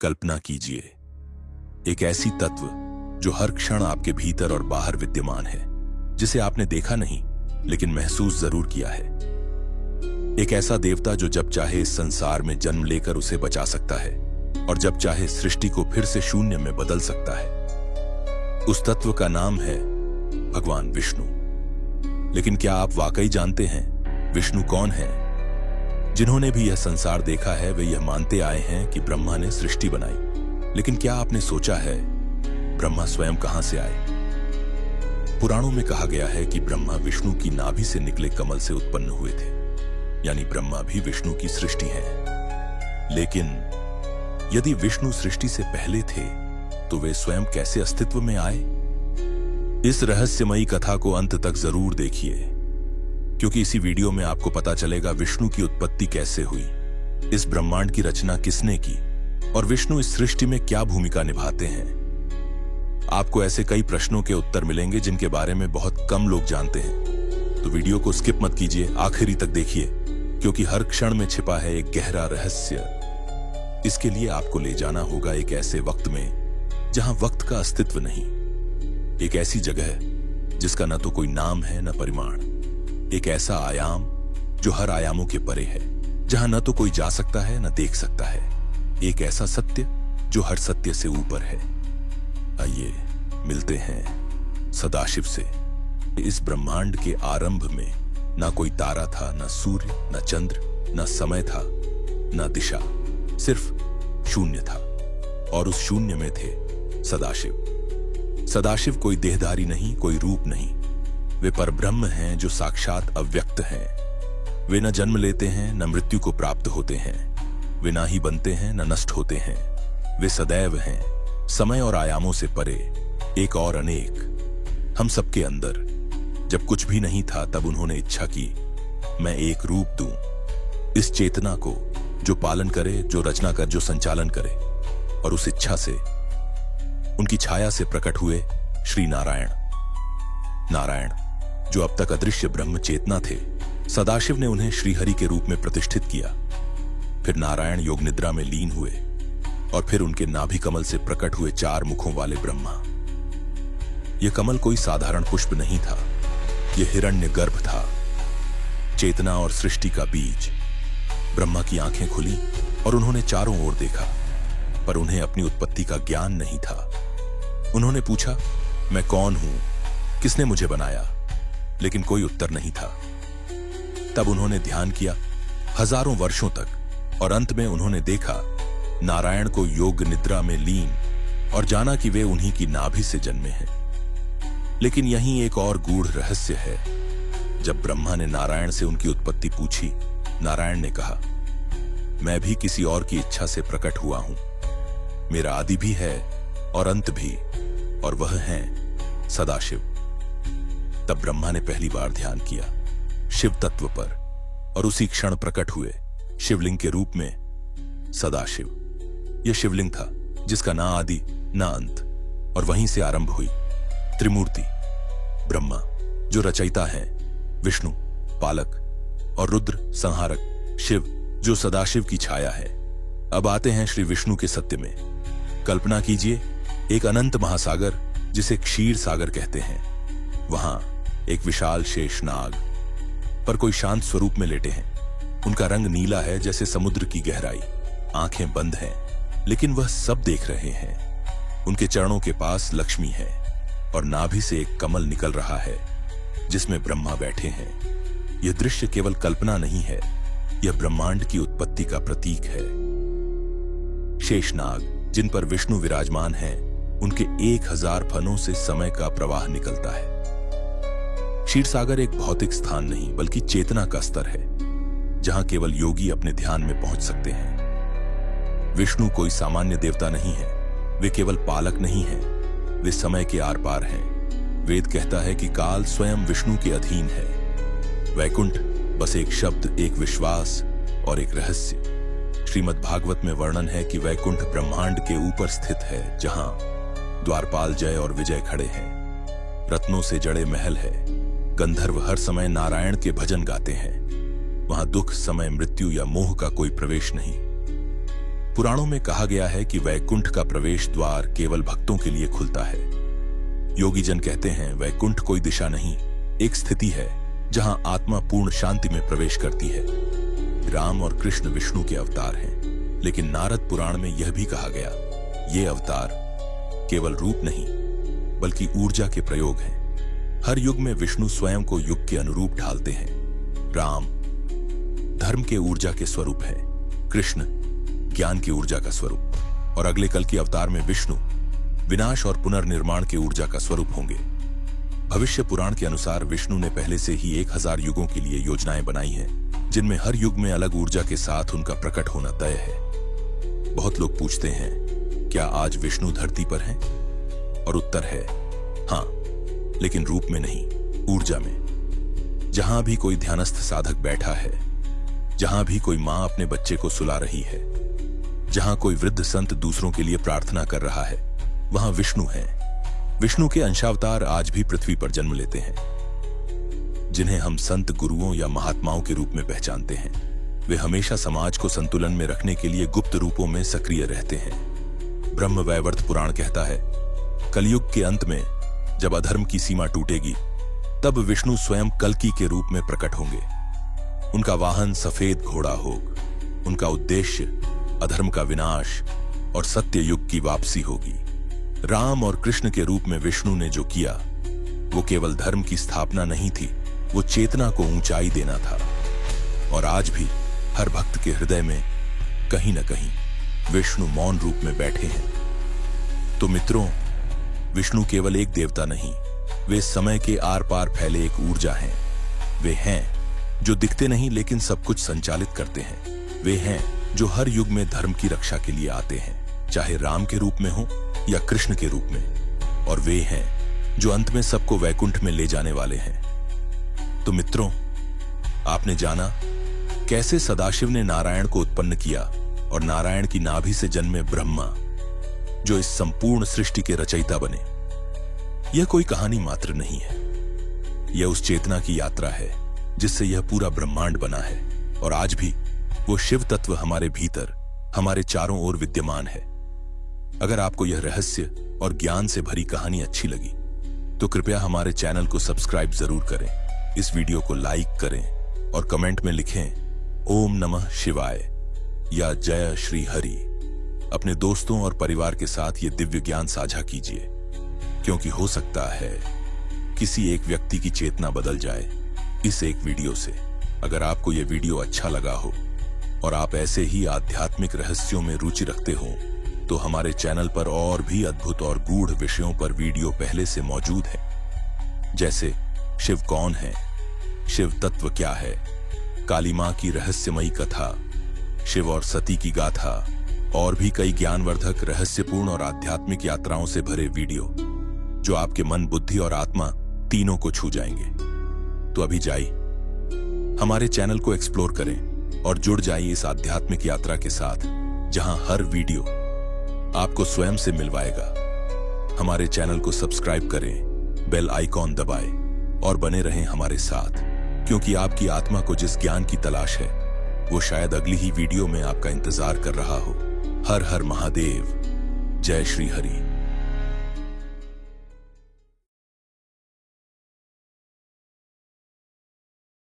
कल्पना कीजिए, एक ऐसी तत्व जो हर क्षण आपके भीतर और बाहर विद्यमान है, जिसे आपने देखा नहीं लेकिन महसूस जरूर किया है। एक ऐसा देवता जो जब चाहे इस संसार में जन्म लेकर उसे बचा सकता है और जब चाहे सृष्टि को फिर से शून्य में बदल सकता है। उस तत्व का नाम है भगवान विष्णु। लेकिन क्या आप वाकई जानते हैं विष्णु कौन है? जिन्होंने भी यह संसार देखा है वे यह मानते आए हैं कि ब्रह्मा ने सृष्टि बनाई। लेकिन क्या आपने सोचा है ब्रह्मा स्वयं कहां से आए? पुराणों में कहा गया है कि ब्रह्मा विष्णु की नाभि से निकले कमल से उत्पन्न हुए थे, यानी ब्रह्मा भी विष्णु की सृष्टि है। लेकिन यदि विष्णु सृष्टि से पहले थे तो वे स्वयं कैसे अस्तित्व में आए? इस रहस्यमयी कथा को अंत तक जरूर देखिए, क्योंकि इसी वीडियो में आपको पता चलेगा विष्णु की उत्पत्ति कैसे हुई, इस ब्रह्मांड की रचना किसने की और विष्णु इस सृष्टि में क्या भूमिका निभाते हैं। आपको ऐसे कई प्रश्नों के उत्तर मिलेंगे जिनके बारे में बहुत कम लोग जानते हैं। तो वीडियो को स्किप मत कीजिए, आखिरी तक देखिए, क्योंकि हर क्षण में छिपा है एक गहरा रहस्य। इसके लिए आपको ले जाना होगा एक ऐसे वक्त में जहां वक्त का अस्तित्व नहीं, एक ऐसी जगह जिसका न तो कोई नाम है न परिमाण, एक ऐसा आयाम जो हर आयामों के परे है, जहां न तो कोई जा सकता है न देख सकता है, एक ऐसा सत्य जो हर सत्य से ऊपर है। आइए मिलते हैं सदाशिव से। इस ब्रह्मांड के आरंभ में ना कोई तारा था, ना सूर्य, ना चंद्र, ना समय था, ना दिशा, सिर्फ शून्य था। और उस शून्य में थे सदाशिव। सदाशिव कोई देहधारी नहीं, कोई रूप नहीं, वे परब्रह्म हैं जो साक्षात अव्यक्त हैं। वे न जन्म लेते हैं न मृत्यु को प्राप्त होते हैं, वे ना ही बनते हैं न नष्ट होते हैं। वे सदैव हैं, समय और आयामों से परे, एक और अनेक। हम सबके अंदर जब कुछ भी नहीं था तब उन्होंने इच्छा की मैं एक रूप दूं, इस चेतना को जो पालन करे, जो रचना कर, जो संचालन करे। और उस इच्छा से, उनकी छाया से प्रकट हुए श्री नारायण। नारायण जो अब तक अदृश्य ब्रह्म चेतना थे, सदाशिव ने उन्हें श्रीहरि के रूप में प्रतिष्ठित किया। फिर नारायण योग निद्रा में लीन हुए और फिर उनके नाभि कमल से प्रकट हुए 4 मुखों वाले ब्रह्मा। यह कमल कोई साधारण पुष्प नहीं था, यह हिरण्य गर्भ था, चेतना और सृष्टि का बीज। ब्रह्मा की आंखें खुली और उन्होंने चारों ओर देखा, पर उन्हें अपनी उत्पत्ति का ज्ञान नहीं था। उन्होंने पूछा मैं कौन हूं, किसने मुझे बनाया? लेकिन कोई उत्तर नहीं था। तब उन्होंने ध्यान किया हजारों वर्षों तक और अंत में उन्होंने देखा नारायण को योग निद्रा में लीन और जाना कि वे उन्हीं की नाभि से जन्मे हैं। लेकिन यहीं एक और गूढ़ रहस्य है। जब ब्रह्मा ने नारायण से उनकी उत्पत्ति पूछी, नारायण ने कहा मैं भी किसी और की इच्छा से प्रकट हुआ हूं। मेरा आदि भी है और अंत भी, और वह है सदाशिव। तब ब्रह्मा ने पहली बार ध्यान किया शिव तत्व पर और उसी क्षण प्रकट हुए शिवलिंग के रूप में सदाशिव। यह शिवलिंग था जिसका ना आदि ना अंत, और वहीं से आरंभ हुई त्रिमूर्ति। ब्रह्मा जो रचयिता है, विष्णु पालक और रुद्र संहारक, शिव जो सदाशिव की छाया है। अब आते हैं श्री विष्णु के सत्य में। कल्पना कीजिए एक अनंत महासागर जिसे क्षीर सागर कहते हैं। वहां एक विशाल शेषनाग पर कोई शांत स्वरूप में लेटे हैं। उनका रंग नीला है जैसे समुद्र की गहराई, आंखें बंद हैं, लेकिन वह सब देख रहे हैं। उनके चरणों के पास लक्ष्मी है और नाभि से एक कमल निकल रहा है जिसमें ब्रह्मा बैठे हैं। यह दृश्य केवल कल्पना नहीं है, यह ब्रह्मांड की उत्पत्ति का प्रतीक है। शेषनाग जिन पर विष्णु विराजमान हैं, उनके 1000 फनों से समय का प्रवाह निकलता है। क्षीरसागर एक भौतिक स्थान नहीं बल्कि चेतना का स्तर है, जहां केवल योगी अपने ध्यान में पहुंच सकते हैं। विष्णु कोई सामान्य देवता नहीं है, वे केवल पालक नहीं हैं, वे समय के आर पार हैं। वेद कहता है कि काल स्वयं विष्णु के अधीन है। वैकुंठ बस एक शब्द, एक विश्वास और एक रहस्य। श्रीमद् भागवत में वर्णन है कि वैकुंठ ब्रह्मांड के ऊपर स्थित है, जहां द्वारपाल जय और विजय खड़े हैं। रत्नों से जड़े महल है, गंधर्व हर समय नारायण के भजन गाते हैं। वहां दुख, समय, मृत्यु या मोह का कोई प्रवेश नहीं। पुराणों में कहा गया है कि वैकुंठ का प्रवेश द्वार केवल भक्तों के लिए खुलता है। योगी जन कहते हैं वैकुंठ कोई दिशा नहीं, एक स्थिति है जहां आत्मा पूर्ण शांति में प्रवेश करती है। राम और कृष्ण विष्णु के अवतार हैं, लेकिन नारद पुराण में यह भी कहा गया ये अवतार केवल रूप नहीं बल्कि ऊर्जा के प्रयोग हैं। हर युग में विष्णु स्वयं को युग के अनुरूप ढालते हैं। राम धर्म के ऊर्जा के स्वरूप है, कृष्ण ज्ञान की ऊर्जा का स्वरूप, और अगले कल के अवतार में विष्णु विनाश और पुनर्निर्माण के ऊर्जा का स्वरूप होंगे। भविष्य पुराण के अनुसार विष्णु ने पहले से ही 1000 युगों के लिए योजनाएं बनाई हैं, जिनमें हर युग में अलग ऊर्जा के साथ उनका प्रकट होना तय है। बहुत लोग पूछते हैं क्या आज विष्णु धरती पर हैं? और उत्तर है हां, लेकिन रूप में नहीं, ऊर्जा में। जहां भी कोई ध्यानस्थ साधक बैठा है, जहां भी कोई मां अपने बच्चे को सुला रही है, जहां कोई वृद्ध संत दूसरों के लिए प्रार्थना कर रहा है, वहां विष्णु है। विष्णु के अंशावतार आज भी पृथ्वी पर जन्म लेते हैं, जिन्हें हम संत, गुरुओं या महात्माओं के रूप में पहचानते हैं। वे हमेशा समाज को संतुलन में रखने के लिए गुप्त रूपों में सक्रिय रहते हैं। ब्रह्म वैवर्त पुराण कहता है कलयुग के अंत में जब अधर्म की सीमा टूटेगी, तब विष्णु स्वयं कल्कि के रूप में प्रकट होंगे। उनका वाहन सफेद घोड़ा होगा। उनका उद्देश्य अधर्म का विनाश और सत्य युग की वापसी होगी। राम और कृष्ण के रूप में विष्णु ने जो किया वो केवल धर्म की स्थापना नहीं थी, वो चेतना को ऊंचाई देना था। और आज भी हर भक्त के हृदय में कहीं न कहीं विष्णु मौन रूप में बैठे हैं। तो मित्रों, विष्णु केवल एक देवता नहीं, वे समय के आर पार फैले एक ऊर्जा हैं। वे हैं जो दिखते नहीं लेकिन सब कुछ संचालित करते हैं। वे हैं जो हर युग में धर्म की रक्षा के लिए आते हैं, चाहे राम के रूप में हो या कृष्ण के रूप में। और वे हैं जो अंत में सबको वैकुंठ में ले जाने वाले हैं। तो मित्रों, आपने जाना कैसे सदाशिव ने नारायण को उत्पन्न किया और नारायण की नाभि से जन्मे ब्रह्मा जो इस संपूर्ण सृष्टि के रचयिता बने। यह कोई कहानी मात्र नहीं है, यह उस चेतना की यात्रा है जिससे यह पूरा ब्रह्मांड बना है। और आज भी वो शिव तत्व हमारे भीतर, हमारे चारों ओर विद्यमान है। अगर आपको यह रहस्य और ज्ञान से भरी कहानी अच्छी लगी तो कृपया हमारे चैनल को सब्सक्राइब जरूर करें, इस वीडियो को लाइक करें और कमेंट में लिखें ओम नमः शिवाय या जय श्री हरि। अपने दोस्तों और परिवार के साथ ये दिव्य ज्ञान साझा कीजिए, क्योंकि हो सकता है किसी एक व्यक्ति की चेतना बदल जाए इस एक वीडियो से। अगर आपको यह वीडियो अच्छा लगा हो और आप ऐसे ही आध्यात्मिक रहस्यों में रुचि रखते हो तो हमारे चैनल पर और भी अद्भुत और गूढ़ विषयों पर वीडियो पहले से मौजूद है, जैसे शिव कौन है, शिव तत्व क्या है, काली मां की रहस्यमयी कथा, शिव और सती की गाथा, और भी कई ज्ञानवर्धक, रहस्यपूर्ण और आध्यात्मिक यात्राओं से भरे वीडियो जो आपके मन, बुद्धि और आत्मा तीनों को छू जाएंगे। तो अभी जाइए, हमारे चैनल को एक्सप्लोर करें और जुड़ जाइए इस आध्यात्मिक यात्रा के साथ, जहां हर वीडियो आपको स्वयं से मिलवाएगा। हमारे चैनल को सब्सक्राइब करें, बेल आइकॉन दबाएं और बने रहें हमारे साथ, क्योंकि आपकी आत्मा को जिस ज्ञान की तलाश है वो शायद अगली ही वीडियो में आपका इंतजार कर रहा हो। हर हर महादेव, जय श्री हरि।